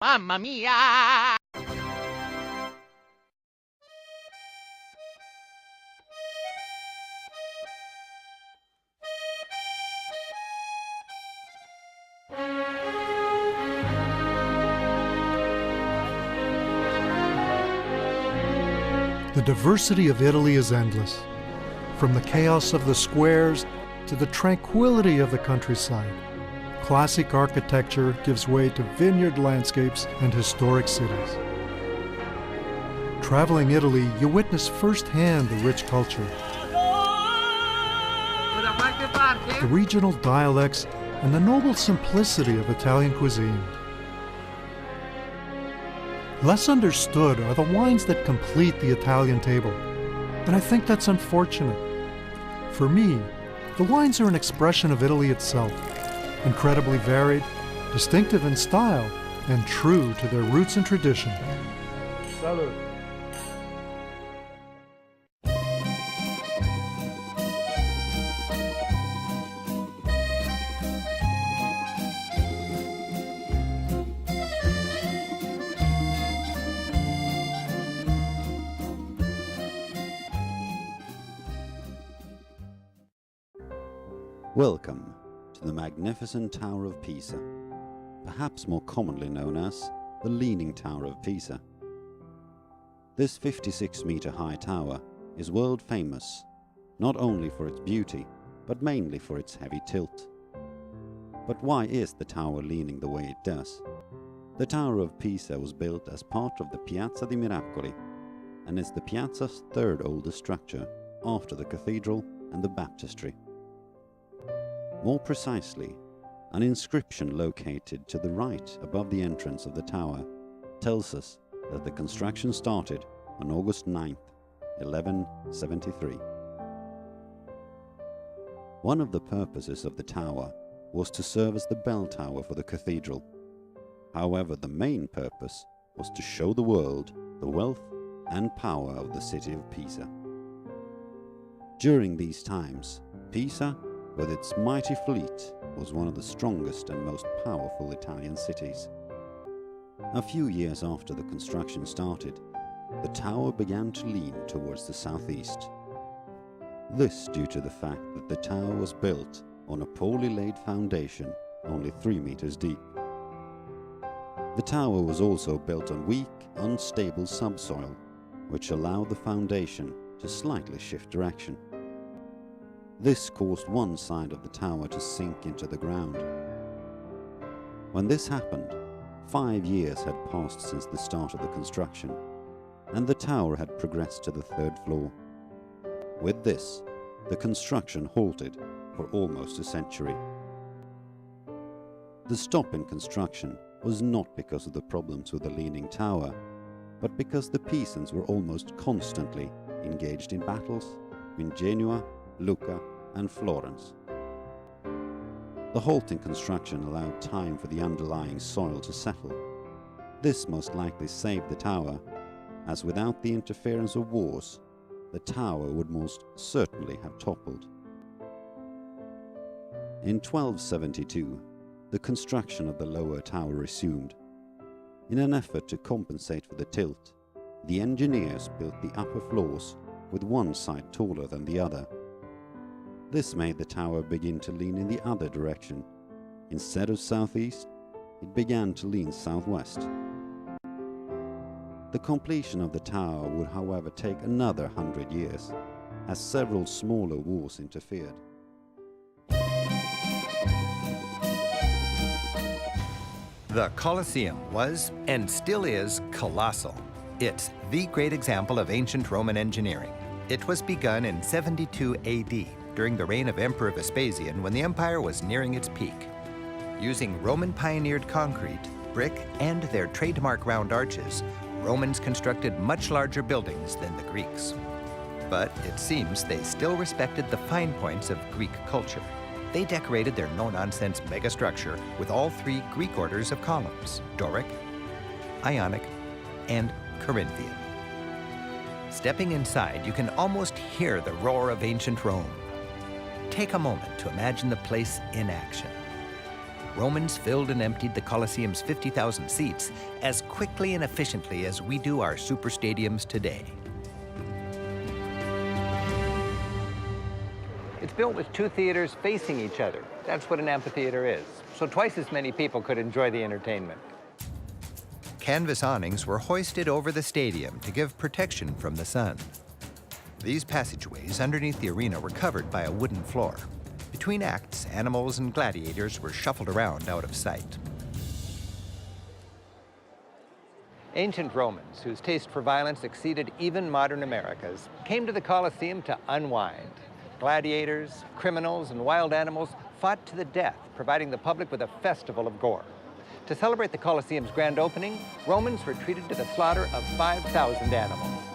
Mamma mia! The diversity of Italy is endless, from the chaos of the squares to the tranquility of the countryside. Classic architecture gives way to vineyard landscapes and historic cities. Traveling Italy, you witness firsthand the rich culture, the regional dialects, and the noble simplicity of Italian cuisine. Less understood are the wines that complete the Italian table, and I think that's unfortunate. For me, the wines are an expression of Italy itself, incredibly varied, distinctive in style, and true to their roots and tradition. Salud. Welcome to the magnificent Tower of Pisa, perhaps more commonly known as the Leaning Tower of Pisa. This 56-meter high tower is world famous, not only for its beauty, but mainly for its heavy tilt. But why is the tower leaning the way it does? The Tower of Pisa was built as part of the Piazza dei Miracoli and is the piazza's third oldest structure after the cathedral and the baptistry. More precisely, an inscription located to the right above the entrance of the tower tells us that the construction started on August 9, 1173. One of the purposes of the tower was to serve as the bell tower for the cathedral. However, the main purpose was to show the world the wealth and power of the city of Pisa. During these times, Pisa, with its mighty fleet, was one of the strongest and most powerful Italian cities. A few years after the construction started, the tower began to lean towards the southeast. This due to the fact that the tower was built on a poorly laid foundation only 3 meters deep. The tower was also built on weak, unstable subsoil, which allowed the foundation to slightly shift direction. This caused one side of the tower to sink into the ground. When this happened, 5 years had passed since the start of the construction, and the tower had progressed to the 3rd floor. With this, the construction halted for almost a century. The stop in construction was not because of the problems with the leaning tower, but because the Pisans were almost constantly engaged in battles in Genoa, Lucca, and Florence. The halt in construction allowed time for the underlying soil to settle. This most likely saved the tower, as without the interference of wars, the tower would most certainly have toppled. In 1272, the construction of the lower tower resumed. In an effort to compensate for the tilt, the engineers built the upper floors with one side taller than the other. This made the tower begin to lean in the other direction. Instead of southeast, it began to lean southwest. The completion of the tower would, however, take another 100 years, as several smaller wars interfered. The Colosseum was, and still is, colossal. It's the great example of ancient Roman engineering. It was begun in 72 AD, during the reign of Emperor Vespasian when the empire was nearing its peak. Using Roman-pioneered concrete, brick, and their trademark round arches, Romans constructed much larger buildings than the Greeks. But it seems they still respected the fine points of Greek culture. They decorated their no-nonsense megastructure with all 3 Greek orders of columns: Doric, Ionic, and Corinthian. Stepping inside, you can almost hear the roar of ancient Rome. Take a moment to imagine the place in action. Romans filled and emptied the Colosseum's 50,000 seats as quickly and efficiently as we do our super stadiums today. It's built with two theaters facing each other. That's what an amphitheater is. So twice as many people could enjoy the entertainment. Canvas awnings were hoisted over the stadium to give protection from the sun. These passageways underneath the arena were covered by a wooden floor. Between acts, animals and gladiators were shuffled around out of sight. Ancient Romans, whose taste for violence exceeded even modern America's, came to the Colosseum to unwind. Gladiators, criminals, and wild animals fought to the death, providing the public with a festival of gore. To celebrate the Colosseum's grand opening, Romans were treated to the slaughter of 5,000 animals.